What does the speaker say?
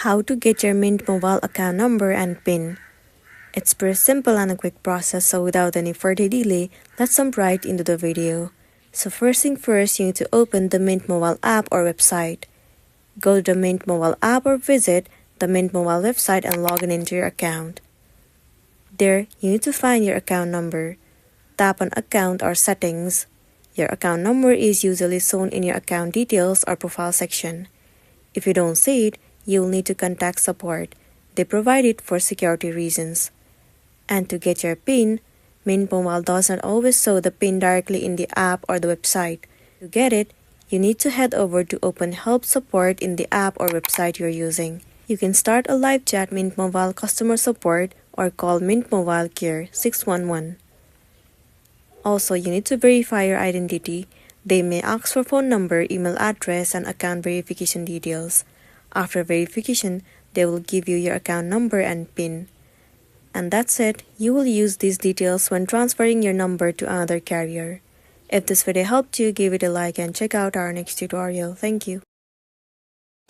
how to get your Mint Mobile account number and PIN. It's pretty simple and a quick process, so without any further delay, let's jump right into the video. So first thing first, you need to open the Mint Mobile app or website. Go to the Mint Mobile app or visit the Mint Mobile website and log in into your account. There, you need to find your account number. Tap on Account or Settings. Your account number is usually shown in your account details or profile section. If you don't see it, you will need to contact support. They provide it for security reasons. And to get your PIN, Mint Mobile does not always show the PIN directly in the app or the website. To get it, you need to head over to open Help Support in the app or website you're using. You can start a live chat Mint Mobile customer support or call Mint Mobile Care 611. Also, you need to verify your identity. They may ask for phone number, email address, and account verification details. After verification, they will give you your account number and PIN. And that's it. You will use these details when transferring your number to another carrier. If this video helped you, give it a like and check out our next tutorial. Thank you.